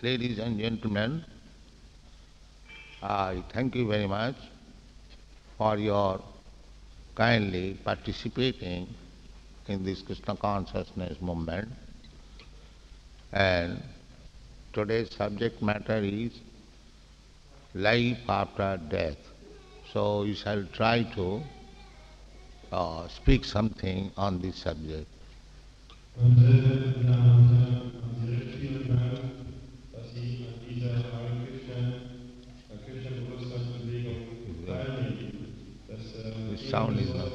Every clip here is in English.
Ladies and gentlemen, I thank you very much for your kindly participating in this Krishna consciousness movement. And today's subject matter is life after death. So we shall try to speak something on this subject. The sound is not.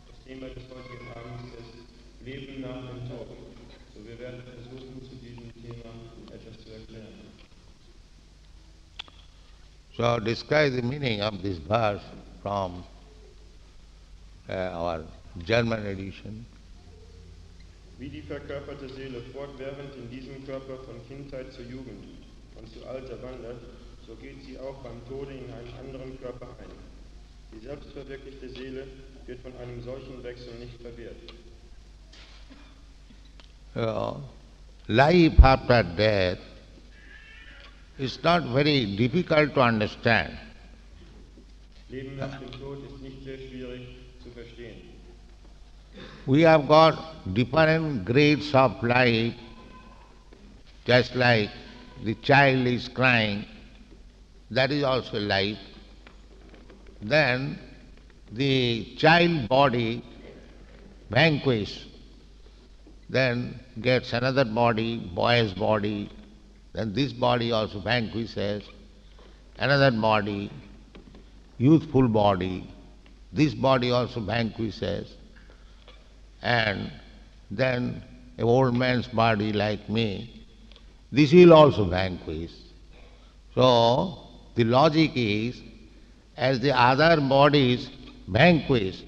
Das Thema des heutigen Abends ist Leben nach dem Tod. So, wir werden versuchen, zu diesem Thema etwas zu erklären. So, describe the meaning of this verse from our German edition. Wie die verkörperte Seele fortwährend in diesem Körper von Kindheit zur Jugend und zu Alter wandert, so geht sie auch beim Tode in einen anderen Körper ein. Die selbstverwirklichte Seele wird von einem solchen Wechsel nicht verwehrt. Life after death is not very difficult to understand. Leben nach dem Tod ist nicht sehr schwierig zu verstehen. We have got different grades of life, just like the child is crying, that is also life. Then the child body vanquishes, then gets another body, boy's body, then this body also vanquishes, another body, youthful body, this body also vanquishes, and then an old man's body like me, this will also vanquish. So the logic is, as the other bodies vanquish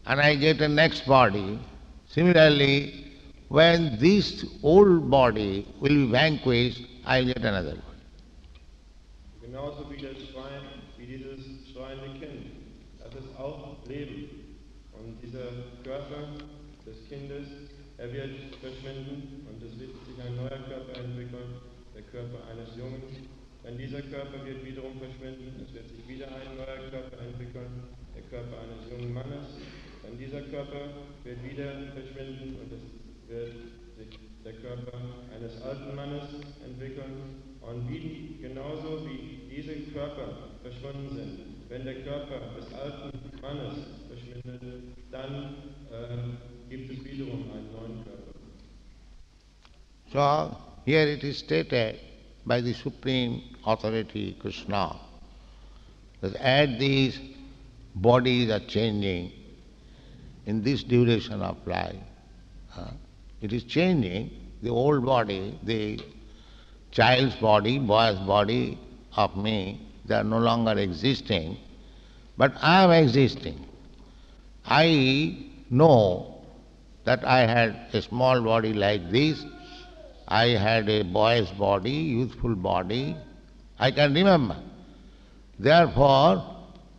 and I get a next body, similarly, when this old body will be vanquished, I get another body. Genauso wie dieses schreiende Kind, das ist auch Leben. Und dieser Körper des Kindes, wird verschwinden und es wird sich ein neuer Körper entwickeln, der Körper eines Jungen. Denn dieser Körper wird wiederum verschwinden, es wird sich wieder ein neuer Körper entwickeln, der Körper eines jungen Mannes. Denn dieser Körper wird wieder verschwinden und es wird sich der Körper eines alten Mannes entwickeln. Und genauso wie diese Körper verschwunden sind, wenn der Körper des alten Mannes verschwindet, dann gibt es wiederum einen neuen Körper. So, here it is stated by the Supreme Authority, Krishna, that as these bodies are changing in this duration of life, it is changing. The old body, the child's body, boy's body of me, they are no longer existing, but I am existing. I know that I had a small body like this, I had a boy's body, youthful body, I can remember. Therefore,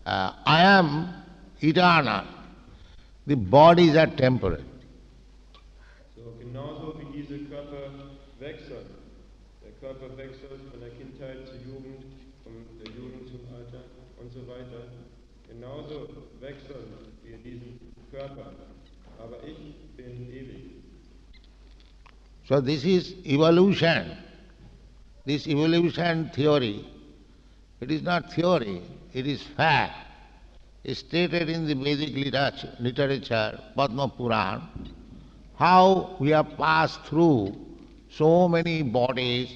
I am eternal. The bodies are temporary. So, genauso wie diese Körper wechseln. Der Körper wechselt von der Kindheit zur Jugend, von der Jugend zum Alter und so weiter. Genauso wechseln wir diesen Körper. Aber ich bin ewig. So this is evolution. This evolution theory, it is not theory, it is fact. It's stated in the Vedic literature, Padma Puran, how we have passed through so many bodies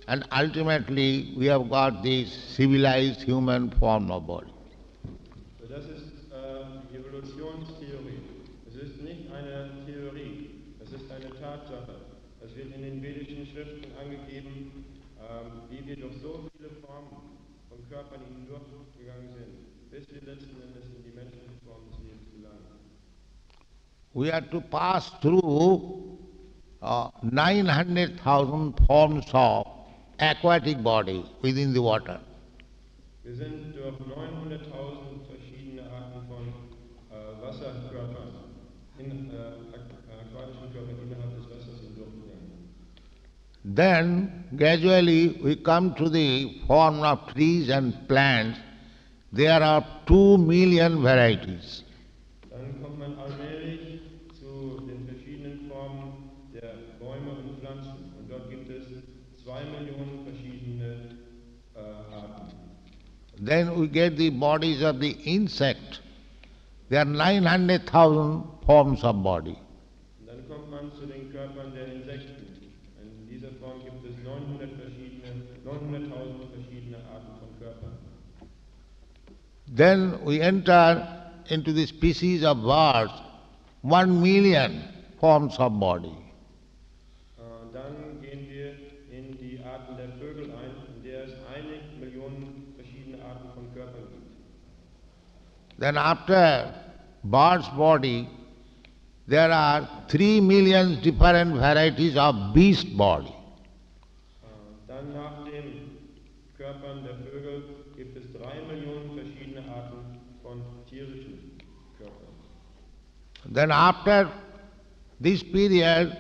and ultimately we have got this civilized human form of body. So, das ist die Evolutionstheorie. Es ist nicht eine Theorie, es ist eine Tatsache. Es wird in den vedischen Schriften angegeben, wie wir durch so viele Formen von Körpern hindurchgegangen sind, bis wir letzten Endes in die menschliche Form des Lebens gelangen. We have to pass through 900,000 forms of aquatic body within the water. Wir sind durch 900.000 verschiedene Arten von Wasserkörpern, aquatischen Körpern innerhalb des Wassers hindurchgegangen. Then gradually we come to the form of trees and plants. There are 2 million varieties. Dann kommt man allmählich zu den verschiedenen Formen der Bäume und Pflanzen. Und dort gibt es 2 Millionen verschiedene Arten. Then we get the bodies of the insect. There are 900,000 forms of body. Und dann kommt man zu den Körpern der Insekten. In dieser Form gibt es 900.000 verschiedene Arten von Körpern. Then we enter into the species of birds, 1 million forms of body. Dann gehen wir in die Arten der Vögel ein, in der es einige Millionen verschiedene Arten von Körpern gibt. Then after bird's body, there are 3 million different varieties of beast body. Dann nach den Körpern der Vögel gibt es 3 Millionen verschiedene Arten von tierischen Körpern. Then after this period,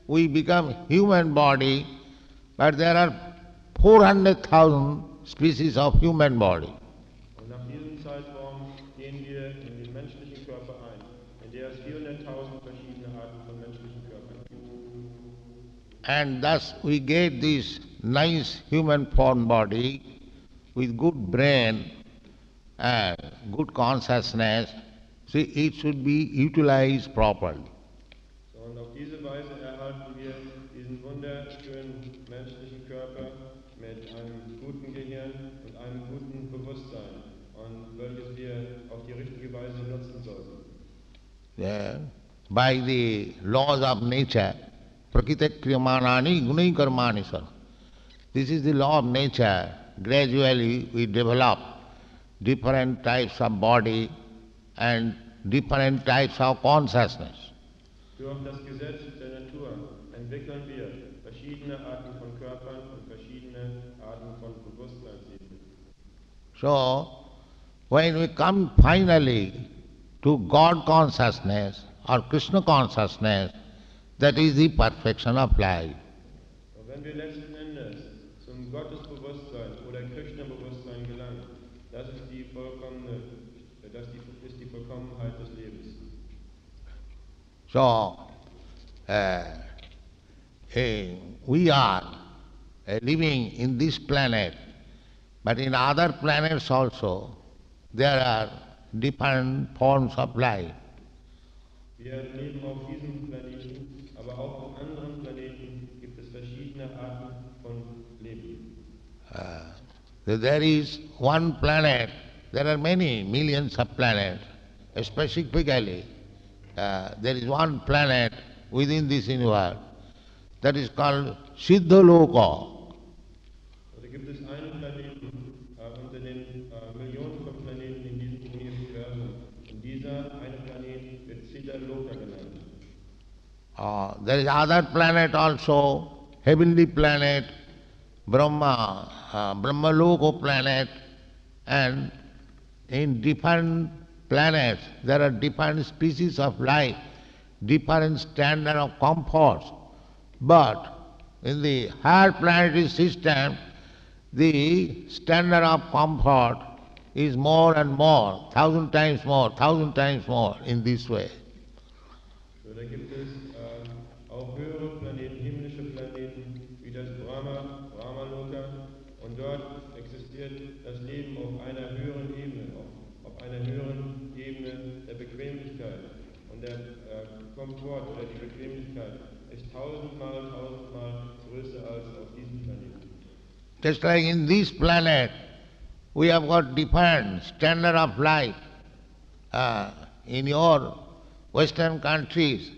we become human body, but there are 400,000 species of human body. Und nach diesem Zeitraum gehen wir in den menschlichen Körper ein, in der es 400.000 verschiedene Arten von menschlichen Körpern gibt. And thus we get this nice human form body with good brain and good consciousness. See, it should be utilized properly. So, und auf diese Weise erhalten wir diesen wunderschönen menschlichen Körper mit einem guten Gehirn und einem guten Bewusstsein, und welches wir auf die richtige Weise nutzen sollten. Yeah. By the laws of nature, prakriti kriyamanani gunai karmani sar. This is the law of nature. Gradually we develop different types of body and different types of consciousness. Durch das Gesetz der Natur entwickeln wir verschiedene Arten von Körpern und verschiedene Arten von Bewusstseinsebenen. So, when we come finally to God consciousness or Krishna consciousness, that is the perfection of life. Und wenn wir letzten Endes zum Gottesbewusstsein oder Krishna-Bewusstsein gelangen, das ist die Vollkommenheit des Lebens. So, we are living in this planet, but in other planets also there are different forms of life. Wir leben auf diesem Planeten, aber auch auf anderen Planeten gibt es verschiedene Arten von Leben. There is one planet, there are many millions of planets. Specifically, there is one planet within this universe that is called Siddhaloka. Da gibt es einen Planeten unter den Millionen von Planeten in diesem Universum. Und dieser eine Planet wird Siddhaloka genannt. There is other planet also, heavenly planet, Brahmaloko planet, and in different planets there are different species of life, different standard of comfort. But in the higher planetary system, the standard of comfort is more and more, 1,000 times more in this way. So, da gibt es auch höhere Planeten, himmlische Planeten, wie das Brahmaloka, und dort existiert das Leben auf einer höheren Ebene, auf einer höheren Ebene der Bequemlichkeit. Und der Komfort oder die Bequemlichkeit ist 1000-mal größer als auf diesem Planeten. Just like in this planet, we have got different standard of life. In your Western countries,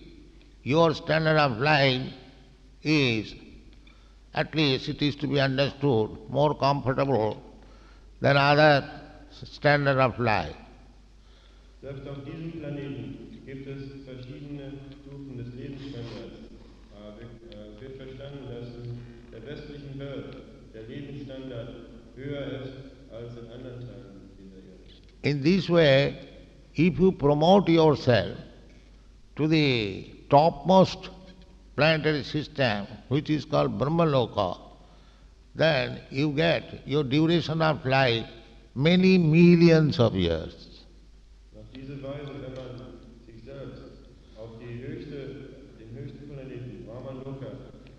your standard of life is, at least it is to be understood, more comfortable than other standard of life. Selbst auf diesem Planeten gibt es verschiedene Stufen des Lebensstandards. Es wird verstanden, dass in der westlichen Welt der Lebensstandard höher ist als in anderen Teilen dieser Erde. In this way, if you promote yourself to the topmost planetary system, which is called Brahmaloka, then you get your duration of life many millions of years. Auf diese Weise, wenn man sich selbst auf den höchsten Planeten, Brahmaloka,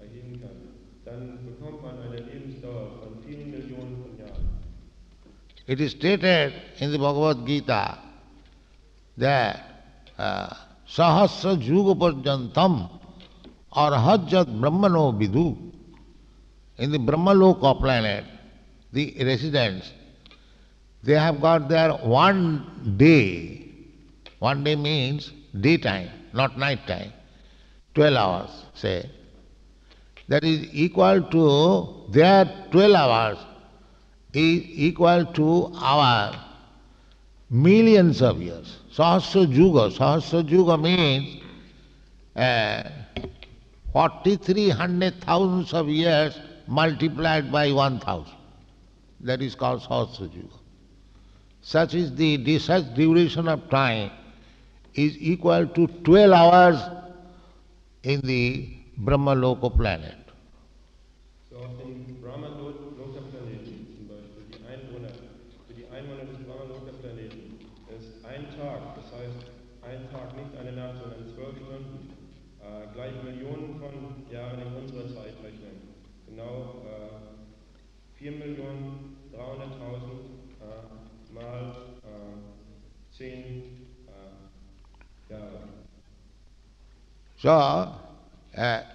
erheben kann, dann bekommt man eine Lebensdauer von vielen Millionen von Jahren. It is stated in the Bhagavad Gita that Sahasra Juga Parjantam Arhajat Brahmano Vidu. In the Brahmaloka planet, the residents, they have got their 1 day. 1 day means daytime, not night time. 12 hours, say. That is equal to their 12 hours is equal to our millions of years. Sahasra Juga means 4,300,000 of years multiplied by 1,000. That is called Sahasra Juga. Such duration of time is equal to 12 hours in the Brahmaloka planet. So auf dem Brahmaloka-Planeten zum Beispiel, für die Einwohner des Brahmaloka-Planeten ist ein Tag, das heißt ein Tag, nicht eine Nacht, sondern 12 Stunden, gleich Millionen von Jahren in unserer Zeitrechnung. Genau 4.300.000 mal 10 Jahre. So,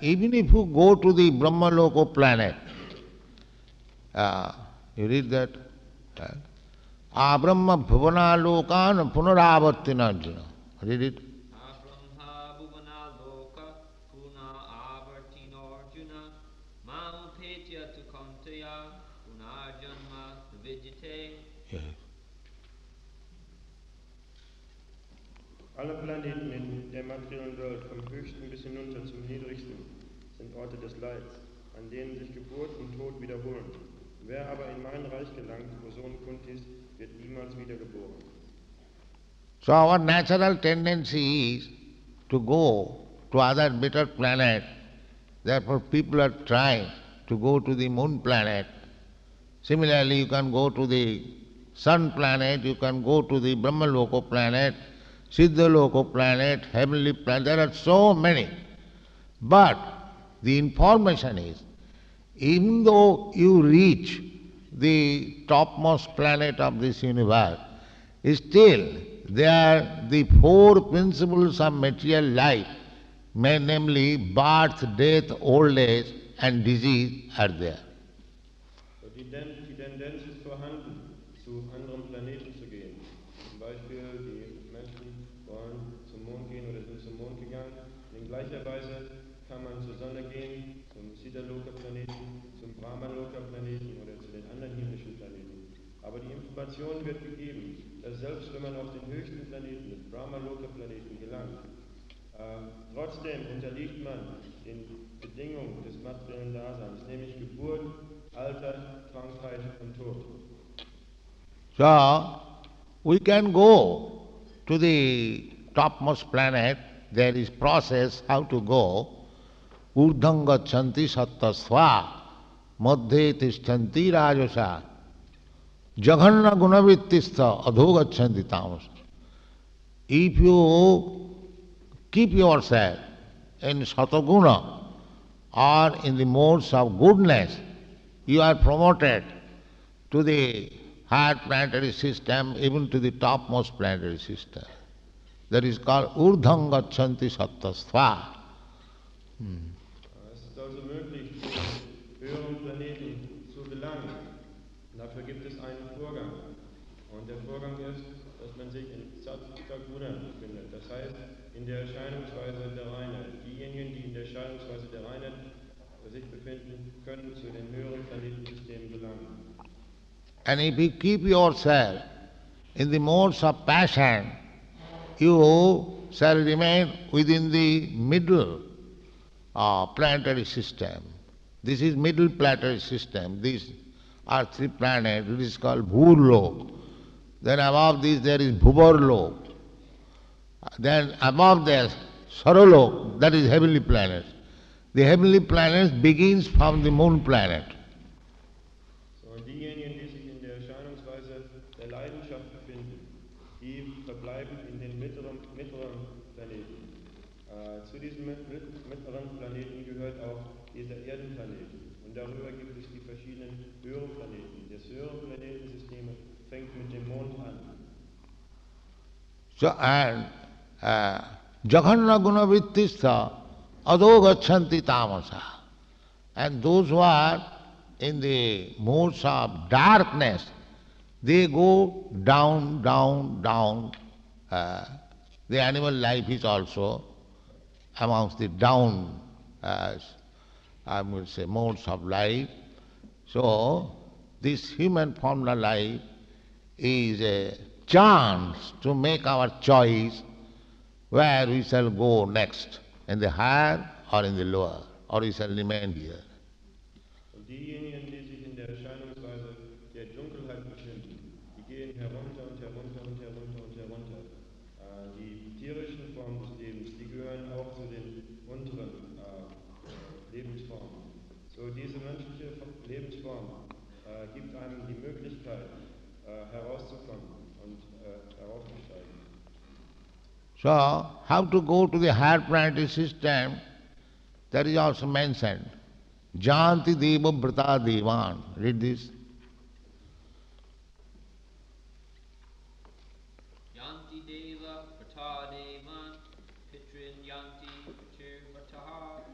even if you go to the Brahmaloka planet, you read that, Abrahma bhuvana lokan punaravartina Arjuna. Read it. Abrahma bhuvana loka punaravartina Arjuna mamupetya tu kantaya punarjanma vijite. Yes. Alle Planeten in der materiellen Welt, vom höchsten bis hinunter zum niedrigsten, sind Orte des Leids, an denen sich Geburt und Tod wiederholen. Wer aber in mein Reich gelangt, wo Sohn Kuntis, wird niemals wiedergeboren. So our natural tendency is to go to other better planet. Therefore people are trying to go to the moon planet. Similarly, you can go to the sun planet, you can go to the Brahmaloka planet, Siddhaloka planet, heavenly planet, there are so many. But the information is, even though you reach the topmost planet of this universe, still there the 4 principles of material life, namely birth, death, old age and disease are there. Die Tendenz ist vorhanden, zu anderen Planeten zu gehen. Zum Beispiel die Menschen wollen zum Mond gehen oder sind zum Mond gegangen. In gleicher Weise kann man zur Sonne gehen, zum Siddhaloka-Planeten, zum Brahmaloka-Planeten oder zu den anderen himmlischen Planeten. Aber die Information wird gegeben, dass selbst wenn man auf den höchsten Planeten, den Brahmaloka-Planeten, gelangt, trotzdem unterliegt man den Bedingungen des materiellen Daseins, nämlich Geburt, Alter, Krankheit und Tod. So, we can go to the topmost planet, there is process how to go. Urdham gachanti sattasva, madhye tishtanti rajasa, jaghanna gunavittistha adho gachanti tamasa. If you keep yourself in sataguna or in the modes of goodness, you are promoted to the higher planetary system, even to the topmost planetary system. That is called Urdham gachanti sattasva. Es ist also möglich, zu höheren Planeten zu gelangen. Dafür gibt es einen Vorgang. Und der Vorgang ist, dass man sich in Sattva-Guna befindet. Das heißt, in der Erscheinungsweise der Reinheit. Diejenigen, die in der Erscheinungsweise der Reinheit sich befinden, können zu den höheren Planetensystemen gelangen. And if you keep yourself in the modes of passion, you shall remain within the middle planetary system. This is middle planetary system. These are 3 planets. It is called Bhurlok. Then above this there is Bhuvarlok. Then above there Saralok, that is heavenly planet. The heavenly planet begins from the moon planet. So, und diejenigen, die sich in der Erscheinungsweise der Leidenschaft befinden, die verbleiben in den mittleren Planeten. Zu diesem mittleren Planeten gehört auch dieser Erdenplanet. Und darüber gibt es die verschiedenen höheren Planeten. Das höhere Planetensystem fängt mit dem Mond an. So, and Jaganna Gunavittistha Ado Gachanti Tamasa. And those who are in the modes of darkness, they go down, down, down. The animal life is also amongst the down, I would say, modes of life. So, this human formula life is a chance to make our choice where we shall go next, in the higher or in the lower, or we shall remain here. Und diejenigen, die sich in der Erscheinungsweise der Dunkelheit befinden, die gehen herunter und herunter und herunter und herunter. Die tierischen Formen des Lebens, die gehören auch zu den unteren Lebensformen. So, diese menschliche Lebensform gibt einem die Möglichkeit, herauszukommen und heraufzusteigen. So, how to go to the higher planetary system, that is also mentioned. Janti deva vrata devan. Read this. Yanti deva vrata devan, pitrin yanti pitir vrataha,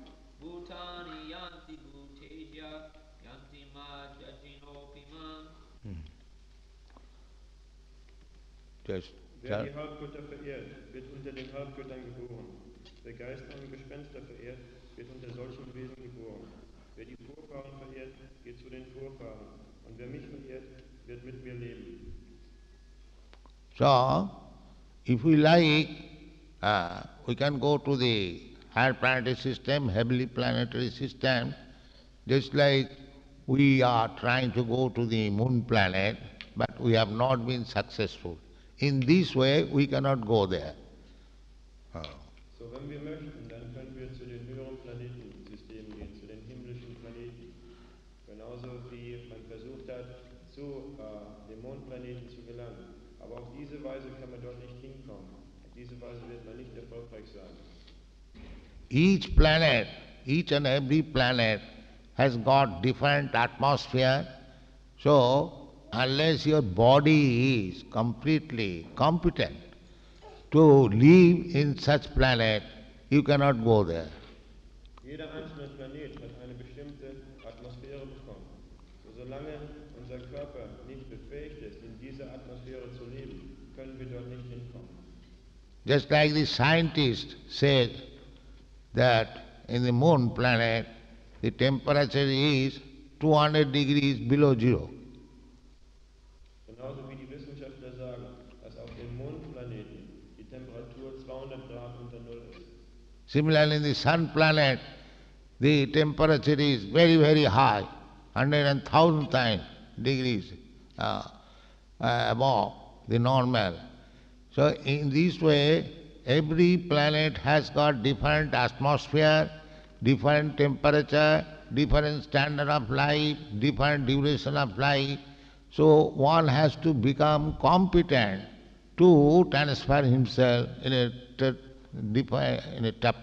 bhutani yanti bhuteja, yanti ma jajinopiman. Just Wer die Halbgötter verehrt, wird unter den Halbgöttern geboren. Wer Geister und Gespenster verehrt, wird unter solchen Wesen geboren. Wer die Vorfahren verehrt, geht zu den Vorfahren. Und wer mich verehrt, wird mit mir leben. So, if we like, we can go to the higher planetary system, heavenly planetary system, just like we are trying to go to the moon planet, but we have not been successful. In this way, we cannot go there. So, wenn wir möchten, dann können wir zu den höheren Planetensystemen gehen, zu den himmlischen Planeten. Genauso wie man versucht hat, zu dem Mondplaneten zu gelangen. Aber auf diese Weise kann man dort nicht hinkommen. Auf diese Weise wird man nicht erfolgreich sein. Each planet, each and every planet has got different atmosphere. So, unless your body is completely competent to live in such planet, you cannot go there. Jeder einzelne Planet hat eine bestimmte Atmosphäre bekommen. So, solange unser Körper nicht befähigt ist, in dieser Atmosphäre zu leben, können wir dort nicht hinkommen. Just like the scientist said that in the moon planet, the temperature is 200 degrees below zero. Genauso wie die Wissenschaftler sagen, dass auf dem Mondplaneten die Temperatur 200 Grad unter Null ist. Similarly, in the sun planet, the temperature is very, very high, 100,000 times degrees above the normal. So in this way, every planet has got different atmosphere, different temperature, different standard of life, different duration of life. So one has to become competent to transfer himself in a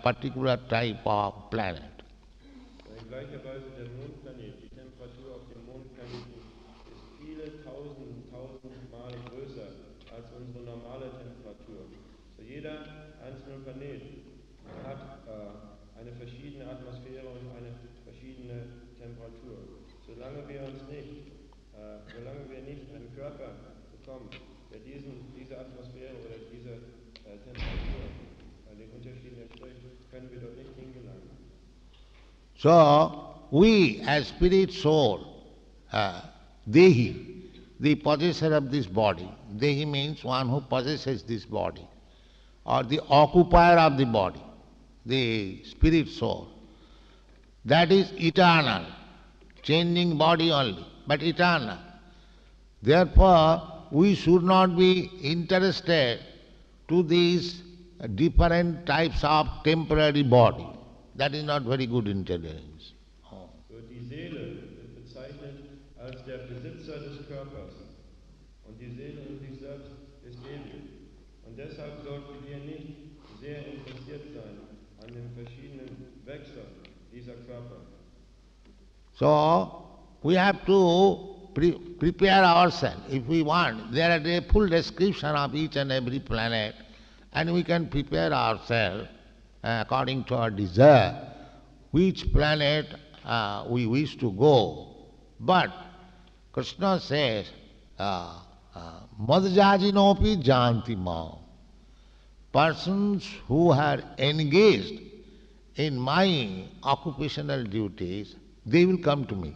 particular type of planet. In gleicher Weise der Mondplanet, die Temperatur auf dem Mondplaneten ist viele tausend Male größer als unsere normale Temperatur. So, jeder einzelne Planet hat eine verschiedene Atmosphäre und eine verschiedene Temperatur. Solange wir nicht einen Körper bekommen, der diese Atmosphäre oder diese Temperatur den Unterschieden entspricht, können wir dort nicht hingelangen. So, we as spirit soul, Dehi, the possessor of this body, Dehi means one who possesses this body, or the occupier of the body, the spirit soul, that is eternal, changing body only, but eternal. Therefore, we should not be interested to these different types of temporary body. That is not very good intelligence. So die Seele wird bezeichnet als der Besitzer des Körpers. Und die Seele in sich selbst ist ewig. Und deshalb sollten wir nicht sehr interessiert sein an den verschiedenen Wechseln dieser Körper. So, we have to prepare ourselves. If we want, there is a full description of each and every planet, and we can prepare ourselves according to our desire, which planet we wish to go. But Krishna says, Madhyajinopi janti ma. Persons who are engaged in my occupational duties, they will come to me.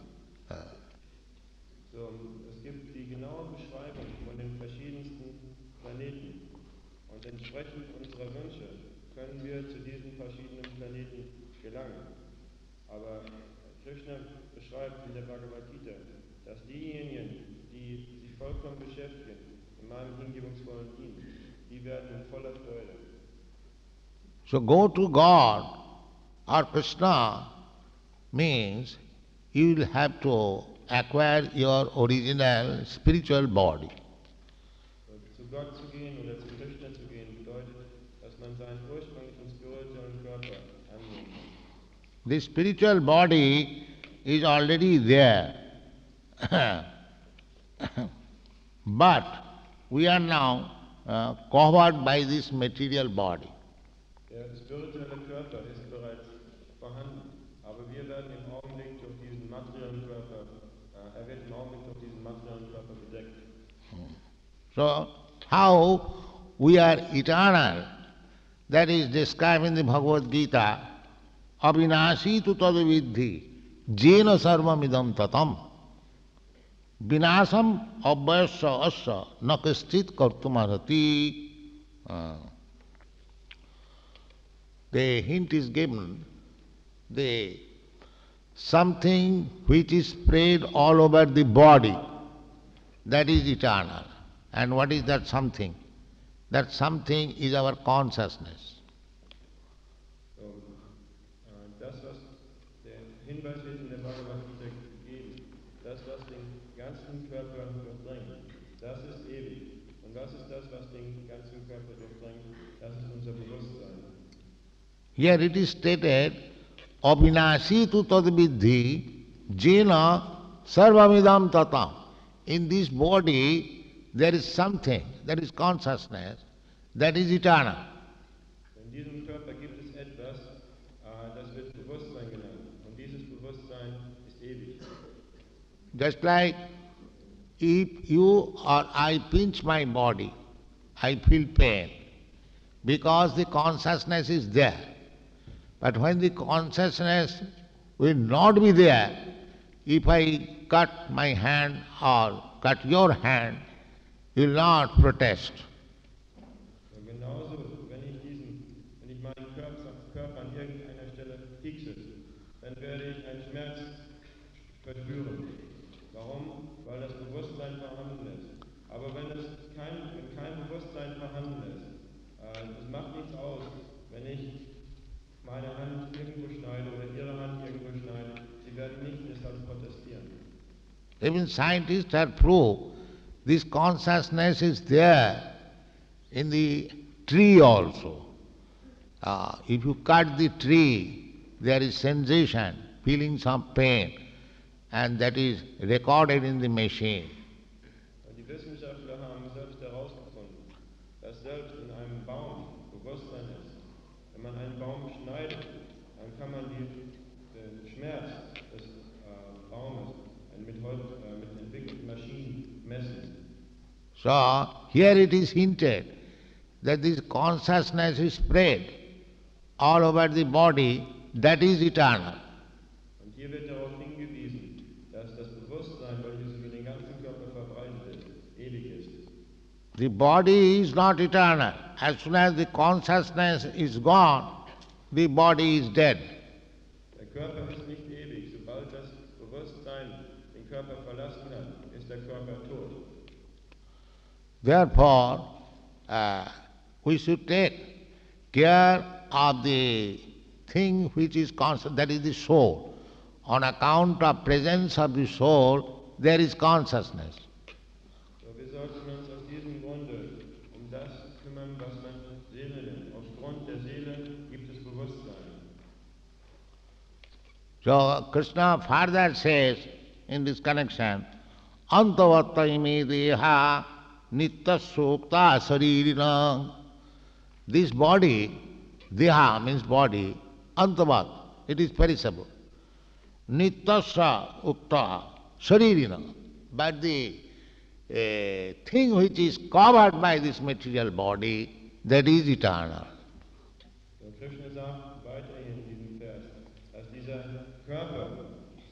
So, es gibt die genaue Beschreibung von den verschiedensten Planeten. Und entsprechend unserer Wünsche können wir zu diesen verschiedenen Planeten gelangen. Aber Krishna beschreibt in der Bhagavad Gita, dass diejenigen, die sich vollkommen beschäftigen in meinem hingebungsvollen Dienst, die werden in voller Freude. So go to God or Krishna means you will have to acquire your original spiritual body. Zu Gott zu gehen oder zu Krishna zu gehen bedeutet, dass man seinen ursprünglichen spirituellen Körper annimmt. The spiritual body is already there. But we are now covered by this material body. Der spirituelle Körper ist bereits vorhanden, aber wir werden im Augenblick durch diesen materiellen Körper, er wird im Augenblick durch diesen materiellen Körper bedeckt. So, how we are eternal, that is described in the Bhagavad Gita, Avinashi tu tadavidhi, jena sarvamidam tatam, vinasam abhyasya asya nakaschit kartumarhati. The hint is given, the something which is spread all over the body, that is eternal. And what is that something? That something is our consciousness. So, das, was der Hinweis wird in der Bhagavad Gita gegeben, das, was den ganzen Körper durchdringt, das ist ewig. Und was ist das, was den ganzen Körper durchdringt? Das ist unser Bewusstsein. Here it is stated, Avinashi tu tadvidhi jena sarvamidam tatam. In this body there is something, that is consciousness, that is eternal. In diesem Körper gibt es etwas, das wird Bewusstsein genannt. Und dieses Bewusstsein ist ewig. Just like if you or I pinch my body, I feel pain, because the consciousness is there. But when the consciousness will not be there, if I cut my hand or cut your hand, you will not protest. Und genauso, wenn ich meinen Körper an irgendeiner Stelle piekse, dann werde ich einen Schmerz verspüren. Warum? Weil das Bewusstsein vorhanden ist. Aber wenn kein Bewusstsein vorhanden ist, es macht nichts aus, wenn ich meine Hand irgendwo schneide oder ihre Hand irgendwo schneide, sie werden nicht deshalb protestieren. Even scientists have proved this consciousness is there in the tree also. If you cut the tree, there is sensation, feeling some pain, and that is recorded in the machine. Die Wissenschaftler haben selbst herausgefunden, dass selbst in einem Baum Bewusstsein ist. Wenn man einen Baum schneidet, dann kann man den Schmerz des Baumes mit entwickelten Maschinen messen. So, here it is hinted that this consciousness is spread all over the body, that is eternal. Und hier wird darauf hingewiesen, dass das Bewusstsein, welches über den ganzen Körper verbreitet ist, ewig ist. The body is not eternal. As soon as the consciousness is gone, the body is dead. Der Körper ist nicht ewig. Sobald das Bewusstsein den Körper verlassen hat, ist der Körper tot. Therefore, we should take care of the thing which is conscious, that is the soul. On account of presence of the soul, there is consciousness. So wir sollten uns aus diesem Grunde das kümmern, was man Seele nennt. Aufgrund der Seele gibt es Bewusstsein. So Krishna further says in this connection, Antavatta ime deha nitya sukta saririna. This body, deha means body, antavat, it is perishable. Nityasya ukta saririna. But the thing which is covered by this material body, that is eternal. Und Krishna sagt weiterhin in diesem Vers, dass dieser Körper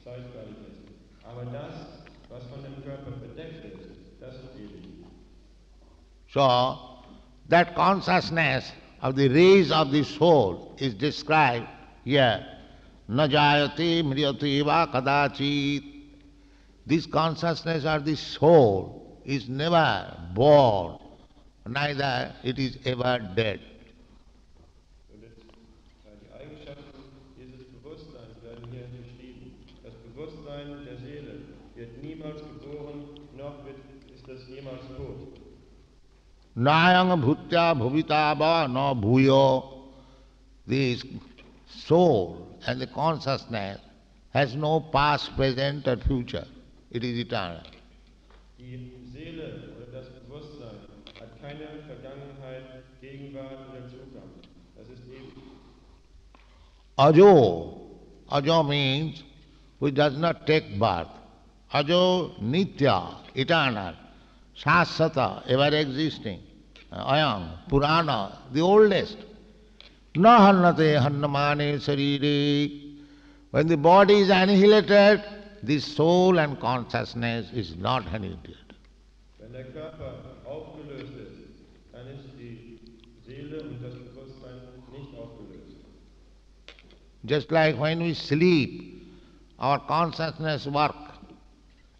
zeitweilig ist. Aber das, was von dem Körper bedeckt ist, das ist ewig. So, that consciousness of the rays of the soul is described here. Na jayate mriyate va kadachit. This consciousness of the soul is never born, neither it is ever dead. Und die Eigenschaften dieses Bewusstseins werden hier beschrieben. Das Bewusstsein der Seele wird niemals geboren, noch ist es jemals tot. Nayang bhutya bhuvitava na bhuyo. This soul and the consciousness has no past, present or future. It is eternal. Die Seele oder das Bewusstsein hat keine Vergangenheit, Gegenwart oder Zukunft. Das ist ewig. Ajo. Ajo means which does not take birth. Ajo nitya, eternal. Shasata, ever existing. Ayam, Purana, the oldest. Na hannate hannamane sarire. When the body is annihilated, the soul and consciousness is not annihilated. Wenn der Körper aufgelöst ist, dann ist die Seele und das Bewusstsein nicht aufgelöst. Just like when we sleep, our consciousness works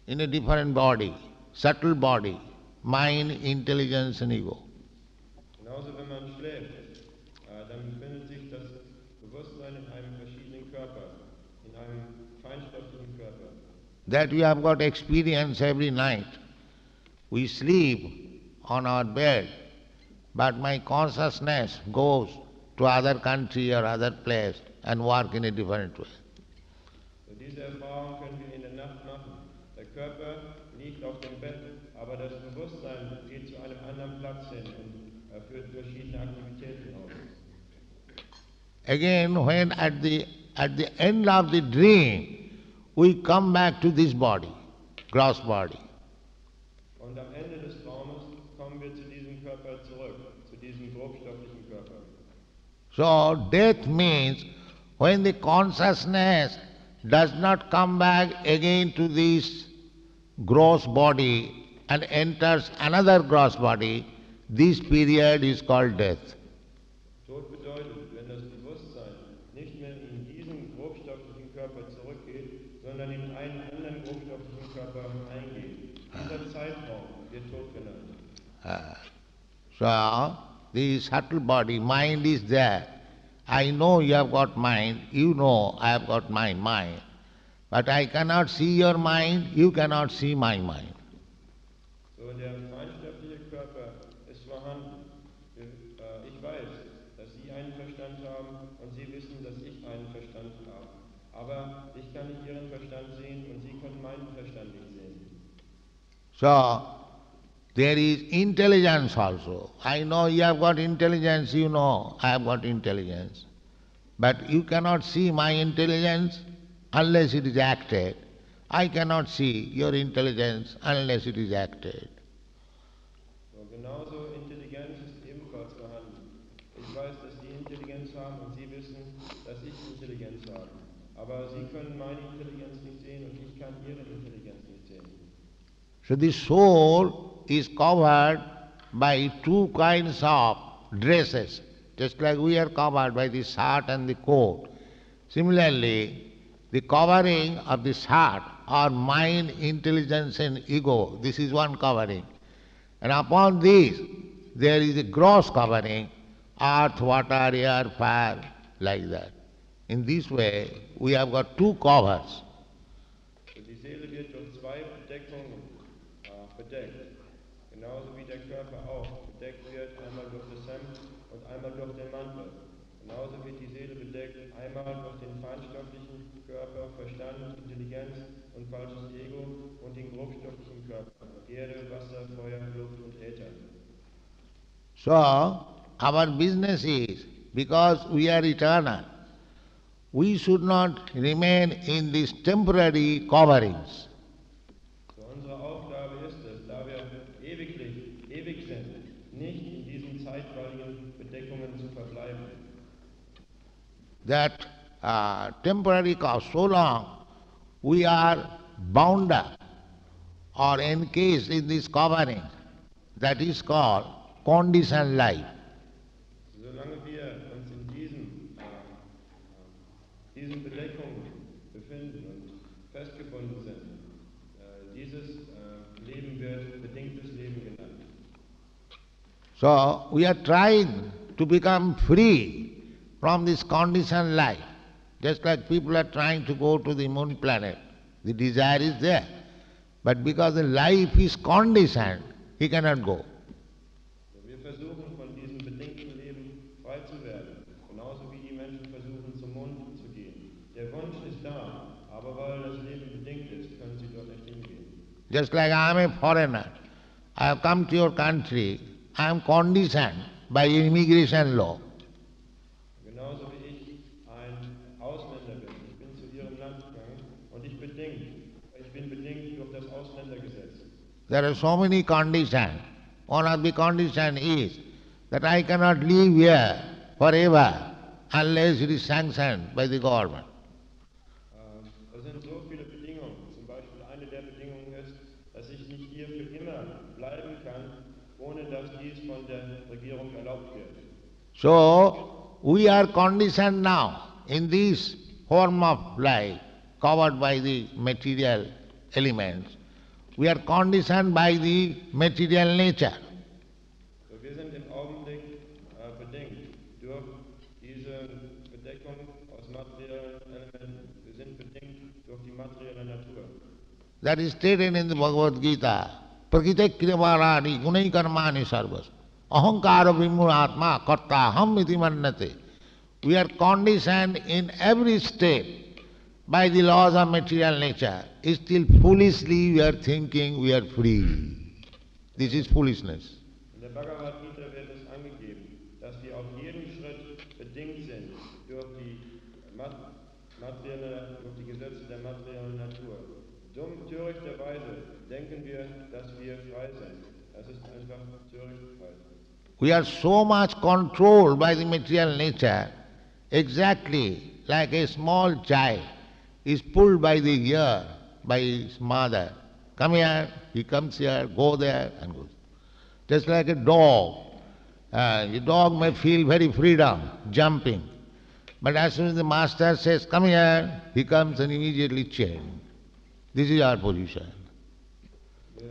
in a different body, subtle body, mind, intelligence and ego. Genauso wenn man schläft, dann befindet sich das Bewusstsein in einem verschiedenen Körper, in einem feinstofflichen Körper. That we have got experience every night. We sleep on our bed, but my consciousness goes to other country or other place and work in a different way. So diese Erfahrung können wir in der Nacht machen. Der Körper liegt auf dem Bett, aber das Bewusstsein geht zu einem anderen Platz hin und führt verschiedene Aktivitäten aus. Again, when at the end of the dream, we come back to this body, gross body. Und am Ende des Traumes kommen wir zu diesem Körper zurück, zu diesem grobstofflichen Körper. So death means when the consciousness does not come back again to this gross body and enters another gross body, this period is called death. Tod bedeutet, wenn das Bewusstsein nicht mehr in diesen grobstofflichen Körper zurückgeht, sondern in einen anderen grobstofflichen Körper eingeht. Dieser Zeitraum wird Tod genannt. So the subtle body, mind is there. I know you have got mind, you know I have got my mind. But I cannot see your mind, you cannot see my mind. So der feinstoffliche Körper ist vorhanden. Ich weiß, dass Sie einen Verstand haben und Sie wissen, dass ich einen Verstand habe. Aber ich kann nicht Ihren Verstand sehen und Sie können meinen Verstand nicht sehen. So there is intelligence also. I know you have got intelligence, you know I have got intelligence. But you cannot see my intelligence unless it is acted. I cannot see your intelligence unless it is acted. So, genauso Intelligenz ist ebenfalls vorhanden. Ich weiß, dass Sie Intelligenz haben und Sie wissen, dass ich Intelligenz habe. Aber Sie können meine Intelligenz nicht sehen und ich kann Ihre Intelligenz nicht sehen. So the soul is covered by two kinds of dresses, just like we are covered by the shirt and the coat. Similarly, the covering of the shirt are mind, intelligence and ego. This is one covering. And upon this, there is a gross covering, earth, water, air, fire, like that. In this way, we have got two covers. Die Seele wird durch zwei Bedeckungen bedeckt. Genauso wie der Körper auch bedeckt wird, einmal durch das Hemd und einmal durch den Mantel. Genauso wird die Seele bedeckt, einmal durch den feinstofflichen Körper, Verstand, Intelligenz und falsches Ego und den grobstofflichen Körper, Erde, Wasser, Feuer, Luft und Äther. So, our business is, because we are eternal, we should not remain in these temporary coverings. So unsere Aufgabe ist es, da wir ewig sind, nicht in diesen zeitweiligen Bedeckungen zu verbleiben. That temporary cause, so long we are bound up or encased in this covering, that is called conditioned life. Solange wir uns in diesen Bedeckungen befinden und festgebunden sind, dieses Leben wird bedingtes Leben genannt. So we are trying to become free from this conditioned life. Just like people are trying to go to the moon planet. The desire is there. But because the life is conditioned, he cannot go. Wir versuchen von diesem bedingten Leben frei zu werden, genauso wie die Menschen versuchen zum Mond zu gehen. Der Wunsch ist da, aber weil das Leben bedingt ist, können sie dort nicht hingehen. Just like I am a foreigner, I have come to your country, I am conditioned by immigration law. Genauso wie ich ein Ausländer bin. Ich bin zu ihrem Land gegangen und ich bin bedingt durch das Ausländergesetz. There are so many conditions. One of the conditions is that I cannot live here forever unless it is sanctioned by the government. Es sind so viele Bedingungen. Zum Beispiel eine der Bedingungen ist, dass ich nicht hier für immer bleiben kann, ohne dass dies von der Regierung erlaubt wird. So, we are conditioned now in this form of life covered by the material elements. We are conditioned by the material nature. So, wir sind im Augenblick bedingt durch diese Bedeckung aus materiellen Elementen. Wir sind bedingt durch die materielle Natur. That is stated in the Bhagavad Gita. Prakite kriyavarani gunai karmani sarvas. Ahankara vimuratma kartaham iti mannate. We are conditioned in every step by the laws of material nature. Still foolishly we are thinking we are free. This is foolishness. In der Bhagavad Gita wird es angegeben, dass wir auf jedem Schritt bedingt sind durch die Gesetze der materiellen Natur. Törichterweise denken wir, dass wir frei sind. Das ist einfach Törichtheit. We are so much controlled by the material nature, exactly like a small child is pulled by the ear by his mother. Come here, he comes here, go there, and goes. Just like a dog. The dog may feel very freedom, jumping. But as soon as the master says, come here, he comes and immediately chained. This is our position. Wir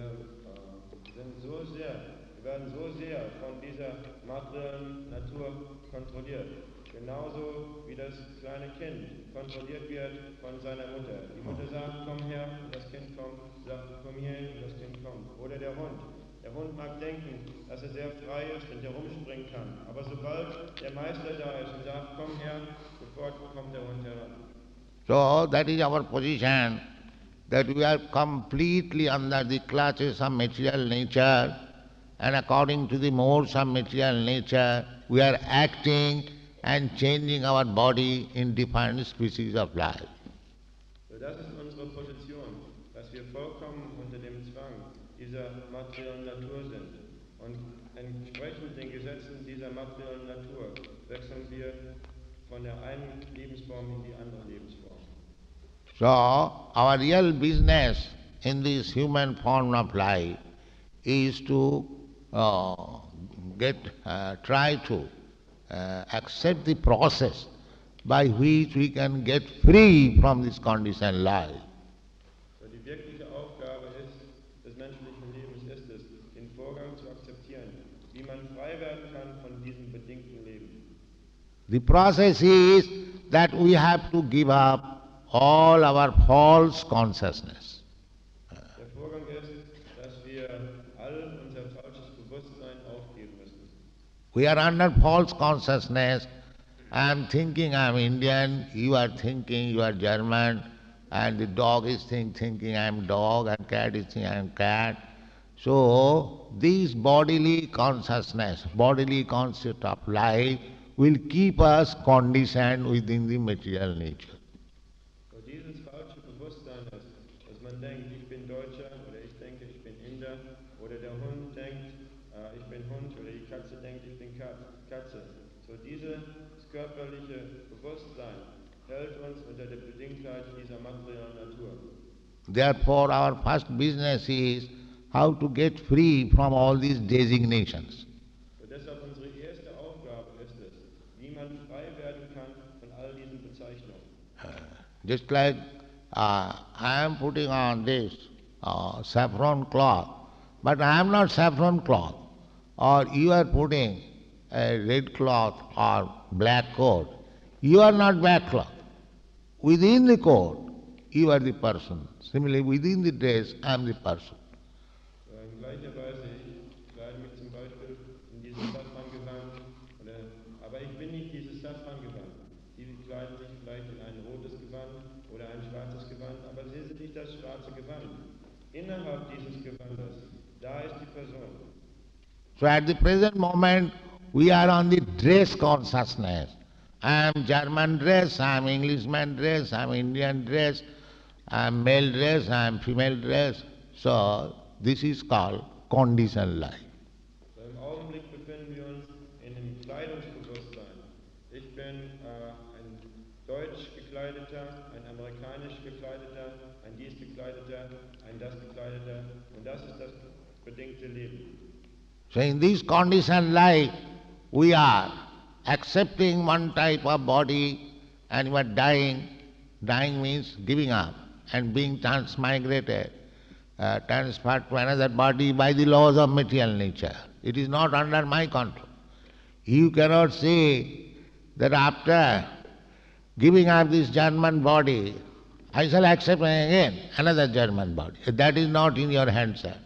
werden so sehr von dieser materiellen Natur kontrolliert. Genauso wie das kleine Kind kontrolliert wird von seiner Mutter. Die Mutter sagt, komm her, und das Kind kommt, sagt, komm hier, und das Kind kommt. Oder der Hund. Der Hund mag denken, dass er sehr frei ist und herumspringen kann. Aber sobald der Meister da ist und sagt, komm her, sofort kommt der Hund heran. So that is our position, that we are completely under the clutches of material nature, and according to the modes of material nature, we are acting and changing our body in different species of life. So, das ist unsere Position, dass wir vollkommen unter dem Zwang dieser materiellen Natur sind. Und entsprechend den Gesetzen dieser materiellen Natur wechseln wir von der einen Lebensform in die andere Lebensform. So our real business in this human form of life is to try to accept the process by which we can get free from this conditioned life. So, die wirkliche Aufgabe des menschlichen Lebens ist es, den Vorgang zu akzeptieren, wie man frei werden kann von diesem bedingten Leben. The process is that we have to give up all our false consciousness. Der Vorgang ist, dass wir all unser falsches Bewusstsein aufgeben müssen. We are under false consciousness. I am thinking I am Indian, you are thinking you are German, and the dog is thinking I am dog, and cat is thinking I am cat. So, this bodily consciousness, bodily concept of life will keep us conditioned within the material nature. So dieses falsche Bewusstsein ist, dass man denkt, ich bin Deutscher, oder ich denke, ich bin Inder, oder der Hund denkt, ich bin Hund, oder die Katze denkt, ich bin Katze. So dieses körperliche Bewusstsein hält uns unter der Bedingtheit dieser materiellen Natur. Therefore, our first business is how to get free from all these designations. Und deshalb unsere erste Aufgabe ist es, wie man frei werden kann von all diesen Bezeichnungen. Just like I am putting on this saffron cloth, but I am not saffron cloth. Or you are putting a red cloth or black coat. You are not black cloth. Within the coat, you are the person. Similarly, within the dress, I am the person. In gleicher Weise, ich kleide mich zum Beispiel in dieses Saffrangewand, aber ich bin nicht dieses Saffrangewand. Sie kleiden sich vielleicht in ein rotes Gewand oder ein schwarzes Gewand, aber sie sind nicht das schwarze Gewand. Innerhalb dieses Gewandes, da ist die Person. So at the present moment, we are on the dress consciousness. I am German dress, I am Englishman dress, I am Indian dress, I am male dress, I am female dress. So this is called conditioned life. So im Augenblick befinden wir uns in dem Kleidungsbewusstsein. Ich bin ein deutsch gekleideter, ein amerikanisch gekleideter, ein dies gekleideter, ein das gekleideter, und das ist das bedingte Leben. So in this conditioned life, we are accepting one type of body and we are dying. Dying means giving up and being transmigrated, transferred to another body by the laws of material nature. It is not under my control. You cannot say that after giving up this German body, I shall accept again another German body. That is not in your hands, sir.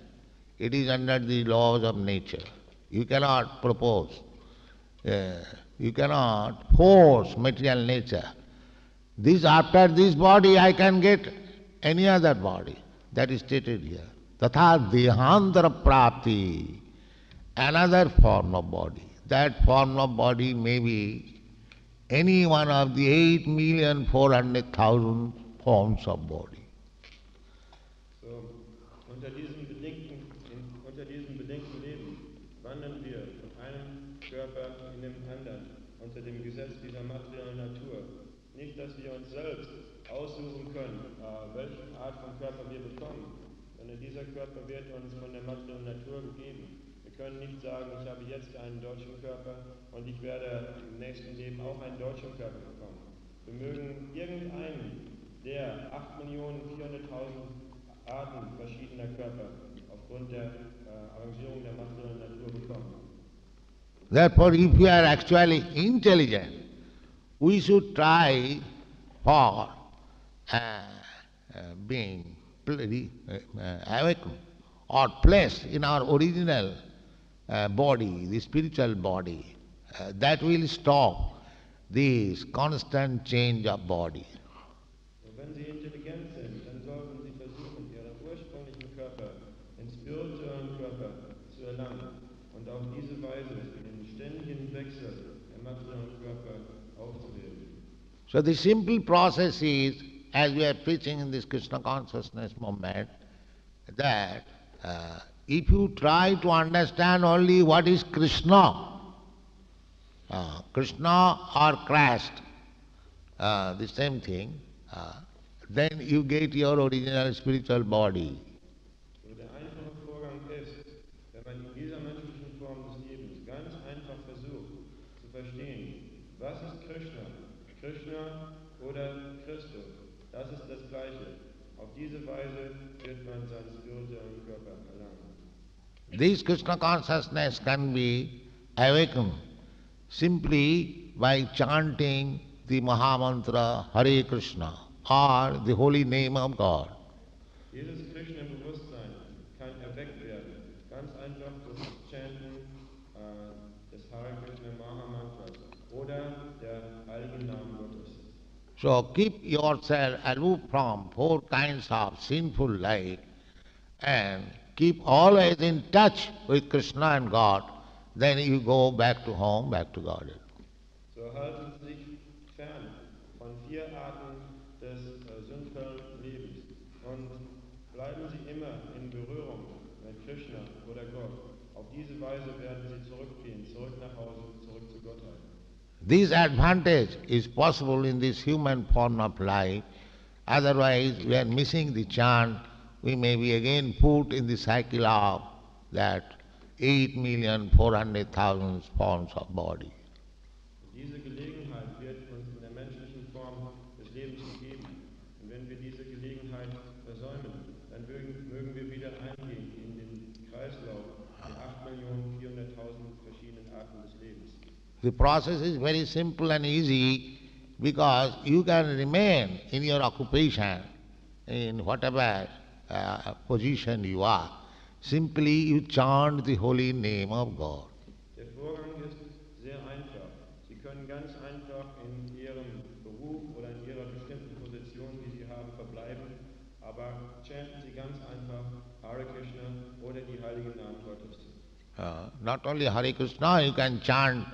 It is under the laws of nature. You cannot propose. You cannot force material nature. After this body I can get any other body. That is stated here. Tatha dehantara prapti, another form of body. That form of body may be any one of the 8,400,000 forms of body. So, unter diesem bedingten Leben wandern wir von einem Körper in den anderen, unter dem Gesetz dieser materiellen Natur. Nicht, dass wir uns selbst aussuchen können, welche Art von Körper wir bekommen, sondern dieser Körper wird uns von der materiellen Natur gegeben. Wir können nicht sagen, ich habe jetzt einen deutschen Körper und ich werde im nächsten Leben auch einen deutschen Körper bekommen. Wir mögen irgendeinen der 8.400.000 Arten verschiedener Körper aufgrund der Arrangierung der materiellen Natur bekommen. Therefore, if we are actually intelligent, we should try for being awakened or placed in our original body, the spiritual body. That will stop this constant change of body. Wenn Sie intelligent sind, dann sollten Sie versuchen, Ihren ursprünglichen Körper, den spirituellen Körper zu erlangen und auf diese Weise den ständigen Wechsel der materiellen Körper aufzuheben. So the simple process is, as we are preaching in this Krishna Consciousness movement, that if you try to understand only what is Krishna, Krishna or Christ, the same thing, then you get your original spiritual body. So der einfache Vorgang ist, wenn man in dieser menschlichen Form des Lebens ganz einfach versucht zu verstehen, was ist Krishna? Krishna oder Christus? Das ist das Gleiche. Auf diese Weise wird man seinen spirituellen Körper erlangen. This Krishna consciousness can be awakened simply by chanting the Mahamantra Hare Krishna or the holy name of God. Dieses Krishna-Bewusstsein kann erweckt werden, ganz einfach durch das Chanten des Hare Krishna Mahamantras oder der heiligen Namen Gottes. So keep yourself aloof from four kinds of sinful life and keep always in touch with Krishna and God. Then you go back to home, back to Godhead. So halten Sie sich fern von 4 Arten des sündvollen Lebens und bleiben Sie immer in Berührung mit Krishna oder Gott. Auf diese Weise werden Sie zurückgehen, zurück nach Hause, zurück zu Gottheit. This advantage is possible in this human form of life. Otherwise, we are missing the chant. We may be again put in the cycle of that 8,400,000 forms of body. Diese Gelegenheit wird uns in der menschlichen Form des Lebens gegeben. Und wenn wir diese Gelegenheit versäumen, dann mögen wir wieder eingehen in den Kreislauf der 8.400.000 verschiedenen Arten des Lebens. The process is very simple and easy because you can remain in your occupation, in whatever position you are. Simply you chant the holy name of God. Der Vorgang ist sehr einfach. Sie können ganz einfach in Ihrem Beruf oder in Ihrer bestimmten Position, die Sie haben, verbleiben, aber chanten Sie ganz einfach Hare Krishna oder die heiligen Namen Gottes. Not only Hare Krishna, you can chant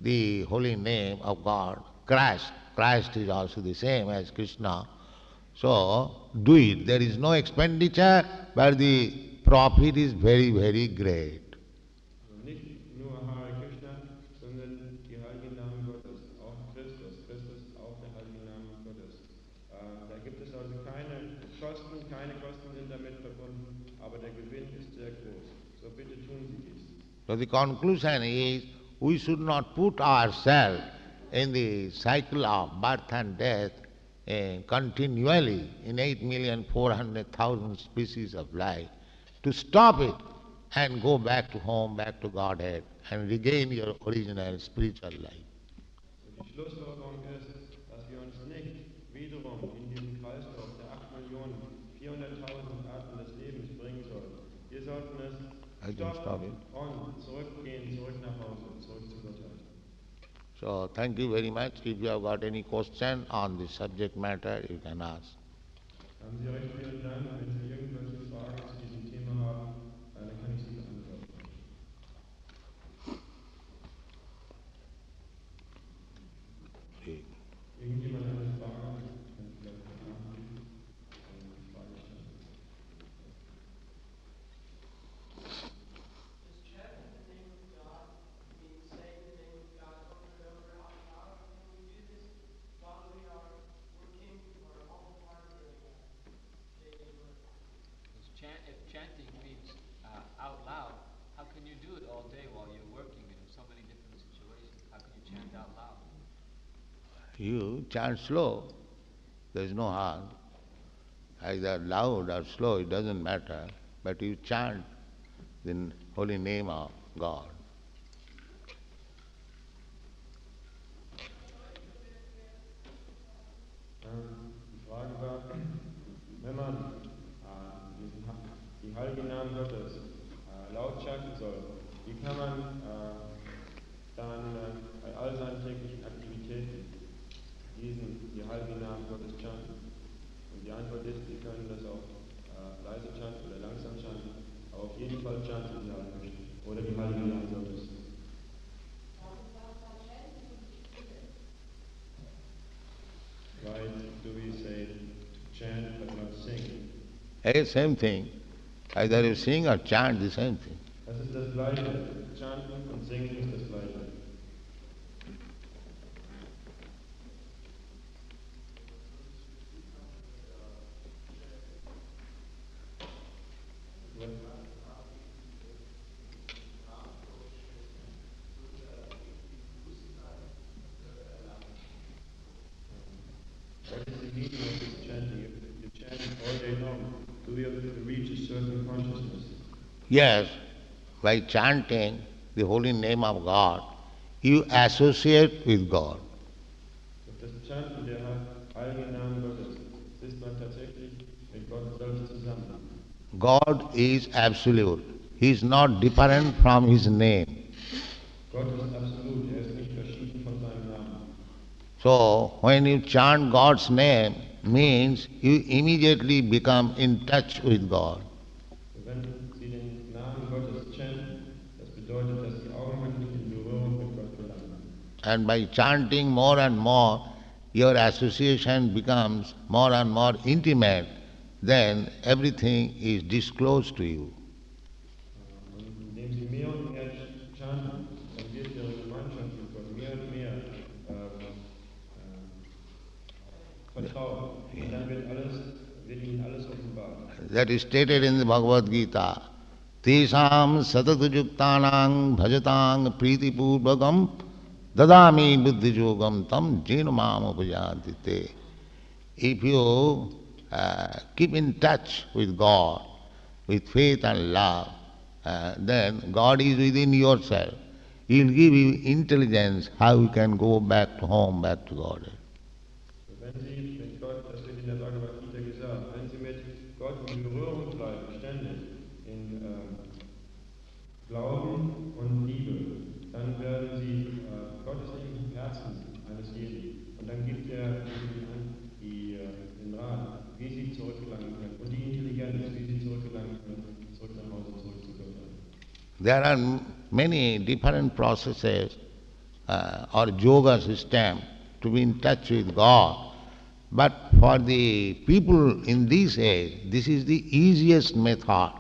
the holy name of God, Christ. Christ is also the same as Krishna. So, do it. There is no expenditure, but the profit is very, very great. Nicht nur Hare Krishna, sondern die heiligen Namen Gottes, auch Christus. Christus ist auch der heilige Name Gottes. Da gibt es also keine Kosten sind damit verbunden, aber der Gewinn ist sehr groß. So bitte tun Sie dies. So the conclusion is, we should not put ourselves in the cycle of birth and death continually in 8,400,000 species of life. To stop it and go back to home, back to Godhead, and regain your original spiritual life. Die Schlussfolgerung ist, dass wir uns nicht wiederum in diesen Kreislauf der 8.400.000 Arten des Lebens bringen sollten. Wir sollten es stoppen und zurückgehen, zurück nach Hause, zurück zu Gottheit. So, thank you very much. If you have got any question on the subject matter, you can ask. Haben Sie recht vielen Dank. Wenn Sie irgendwelche Fragen zu diesem Thema haben, dann kann ich sie beantworten. Irgendjemand eine Frage? Kann ich vielleicht nachgeben? Eine Frage stellen. Does chanting the name of God mean saying the name of God over and over out loud? Can we do this while we are working or all part of the daily work? If chanting means out loud, how can you do it all day while you're working in so many different situations? How can you chant out loud? You chant slow, there is no harm. Either loud or slow, it doesn't matter, but you chant the holy name of God. Die Frage war, wenn man die heiligen Namen Gottes laut chanten soll, wie kann man dann bei all seinen täglichen Aktivitäten die heiligen Namen Gottes chanten? Und die Antwort ist, Sie können das auch leise chanten oder langsam chanten, aber auf jeden Fall chanten Sie Hare Krishna oder die heiligen Namen Gottes. Why do we say to chant but not sing? Hey, same thing. Either you sing or chant, the same thing. Das ist das Gleiche. Chanten und Singen ist das Gleiche. What is the meaning of this chanting? If you chant all day long, do we have to reach a certain consciousness? Yes, by chanting the holy name of God, you associate with God. Durch das Chanten der heiligen Namen Gottes, ist man tatsächlich mit Gott selbst zusammen. God is absolute. He is not different from his name. Gott ist absolut, er ist nicht verschieden von seinem Namen. So when you chant God's name, means you immediately become in touch with God. Wenn Sie den Namen Gottes chanten, das bedeutet, dass Sie augenblicklich in Berührung mit Gott gelangen. And by chanting more and more, your association becomes more and more intimate, then everything is disclosed to you. Und indem Sie mehr und mehr chanten, dann wird Ihre Gemeinschaft mit Gott mehr und mehr vertraut. Und dann wird Ihnen alles offenbart. That is stated in the Bhagavad Gita. Tesham satatujuktanang bhajatāng prītipūrvakam dadāmi buddhijogam tam jena mam upajanti te. If you keep in touch with God, with faith and love, then God is within yourself. He will give you intelligence how you can go back to home, back to God. Wenn Sie mit Gott, das wird in der Bhagavad Gita gesagt, wenn Sie mit Gott in Berührung bleiben, ständig in Glauben und Liebe, dann werden Sie, Gott ist im Herzen eines jeden. Und dann gibt er Ihnen den Rat, wie Sie zurückgelangen können. Und die Intelligenz, wie Sie zurückgelangen können, zurück nach Hause, zurück zu Gott. There are many different processes or yoga system to be in touch with God. But for the people in this age, this is the easiest method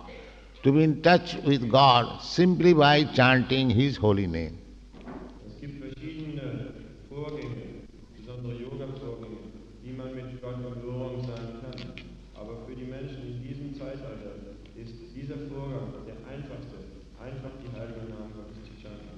to be in touch with God simply by chanting His holy name. Es gibt verschiedene Vorgänge, besondere Yoga-Vorgänge, wie man mit Gott in Berührung sein kann. Aber für die Menschen in diesem Zeitalter ist dieser Vorgang der einfachste, einfach die heiligen Namen Gottes zu chanten.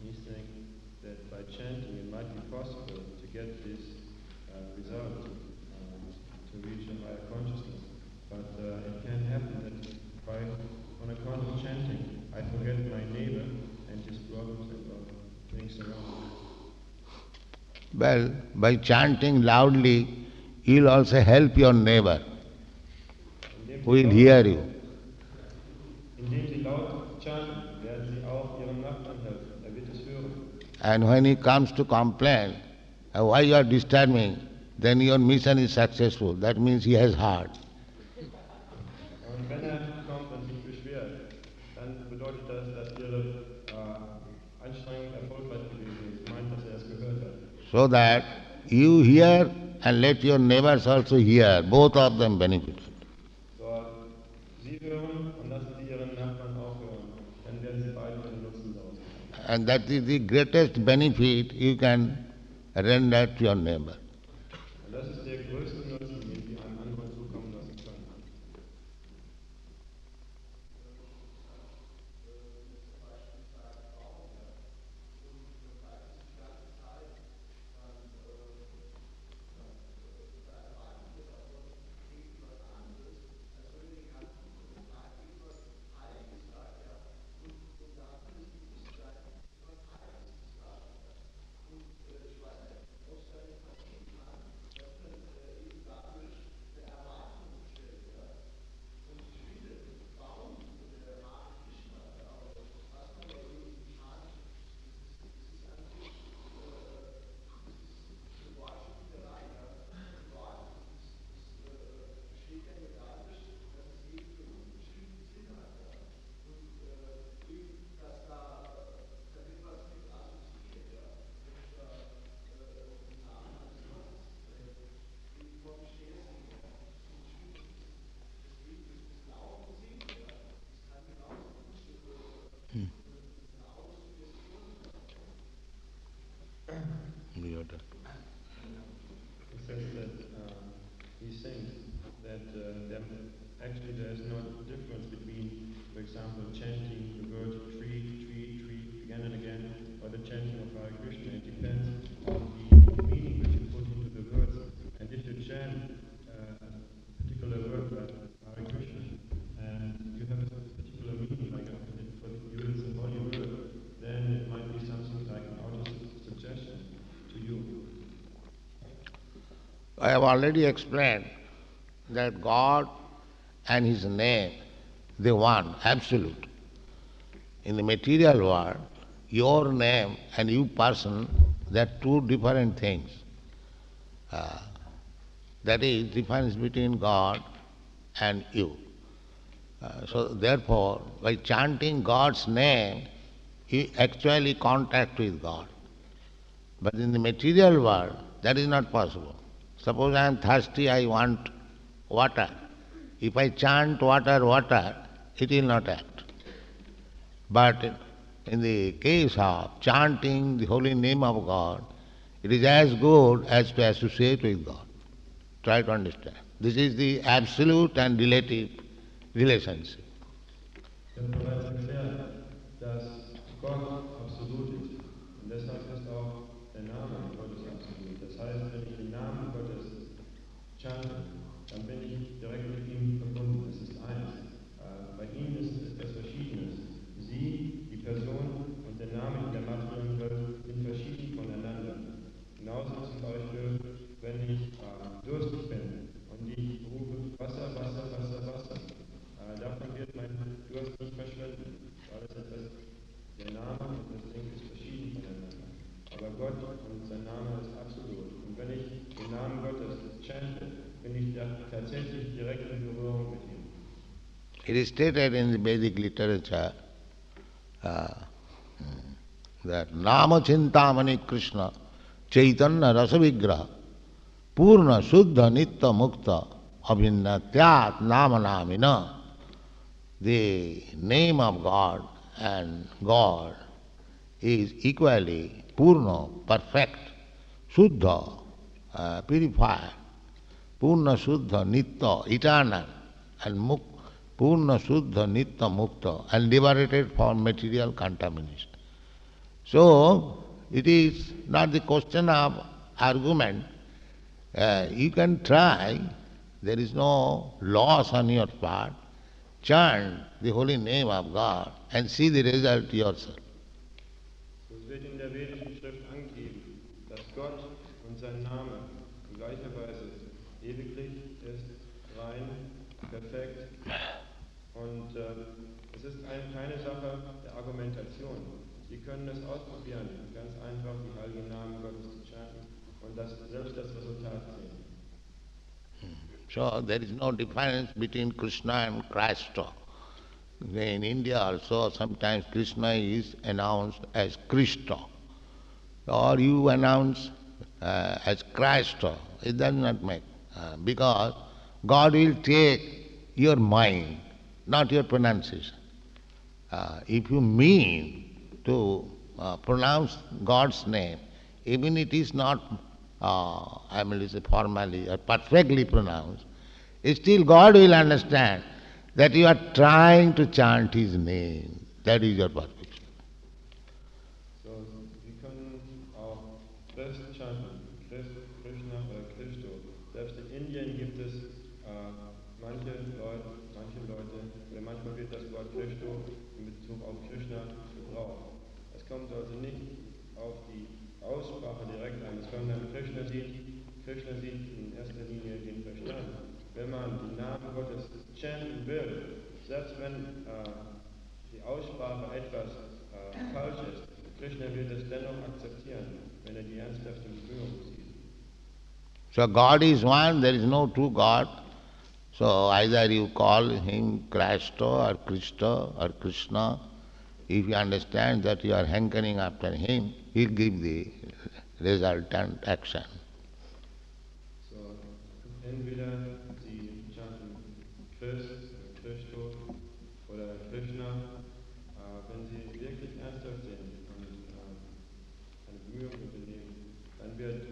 He's saying that by chanting it might be possible to get this result, to reach a higher consciousness. But it can happen that on account of chanting, I forget my neighbor and his problems and things around. Well, by chanting loudly, you will also help your neighbor who will hear you. Indem Sie laut chanten, werden Sie auch Ihrem Nachbarn helfen. Wird es hören. And when he comes to complain, why you are disturbing, then your mission is successful. That means he has heard. Und wenn kommt und sich beschwert, dann bedeutet das, dass Ihre Anstrengung erfolgreich gewesen ist. Meint, dass es gehört hat. So that you hear and let your neighbors also hear, both of them benefit. So, Sie hören und lassen Sie Ihren Nachbarn auch hören. Dann werden Sie beide den Nutzen daraus haben. And that is the greatest benefit you can render to your neighbor. Und das ist der größte Nutzen, den Sie einem anderen zukommen lassen können. example, chanting the word tree, tree, tree again and again, or the chanting of Hare Krishna. It depends on the meaning which you put into the words. And if you chant a particular word like Hare Krishna, and you have a particular meaning, like for you it's a holy word, then it might be something like an auto-suggestion to you. I have already explained that God and His name, they one, absolute. In the material world, your name and you person, they are two different things. That is difference between God and you. So therefore, by chanting God's name, you actually contact with God. But in the material world, that is not possible. Suppose I am thirsty, I want water. If I chant water, water, it will not act. But in the case of chanting the holy name of God, it is as good as to associate with God. Try to understand. This is the absolute and relative relationship. Ich habe bereits erklärt, dass Gott absolut ist. Und deshalb ist auch der Name Gottes absolut. Das heißt, wenn ich den Namen Gottes chante, dann bin ich direkt mit ihm verbunden. Es ist eins. Bei ihm ist es etwas Verschiedenes. Sie, die Person und der Name in der materiellen Welt sind verschieden voneinander. Genauso zum Beispiel, wenn ich durstig bin und ich rufe Wasser, Wasser, Wasser, Wasser. Davon wird mein Durst nicht verschwinden, weil es etwas, der Name und das Ding ist verschieden voneinander. Aber Gott und sein Name ist absolut. Und wenn ich den Namen Gottes chante, bin ich tatsächlich direkt in Berührung mit ihm. It is stated in the Vedic literature that Nama Chintamani Krishna Chaitanya Rasa Vigraha Purna Suddha Nitya Mukta Abhinnatyat Nama Namina. The name of God and God is equally Purna, perfect, Suddha, purified, Purna Suddha Nitya, eternal, and Purna Suddha Nitya Mukta, and liberated from material contamination. So, it is not the question of argument. You can try, there is no loss on your part. Chant the holy name of God and see the result yourself. Es wird in der vedischen Schrift angegeben, dass Gott und sein Name in gleicher Weise ewiglich ist, rein, perfekt. Und es ist keine Sache der Argumentation. Sie können es ausprobieren, ganz einfach die heiligen Namen Gottes zu chanten und selbst das Resultat sehen. So there is no difference between Krishna and Krishna. In India also sometimes Krishna is announced as Krishna, or you announce as Krishna. It does not make, because God will take your mind, not your pronunciation. If you mean to pronounce God's name, even it is not formally or perfectly pronounced, still God will understand that you are trying to chant His name. That is your perfection. So, wir können auch Christ chanten, Krishna oder Christo. Selbst in Indien gibt es manche Leute, oder manchmal wird das Wort Christo in Bezug auf Krishna gebraucht. Es kommt also nicht auf die Aussprache direkt an, sondern Krishna sieht in erster Linie den Verstand. Wenn man den Namen Gottes chanten will, selbst wenn die Aussprache etwas falsch ist, Krishna wird es dennoch akzeptieren, wenn die ernsthafte Bemühung sieht. So God is one, there is no two God. So either you call Him Krishna or Krishna. If you understand that you are hankering after Him, He will give the resultant action. So, entweder Sie chanten Christo oder Krishna, wenn Sie wirklich ernsthaft sind und eine Bemühung unternehmen, dann wird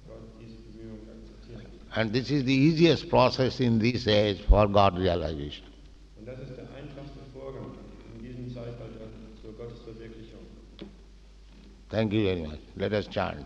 Gott diese Bemühung akzeptieren. And this is the easiest process in this age for God realization. Und das ist der einfachste Vorgang Thank you very much. Let us chant.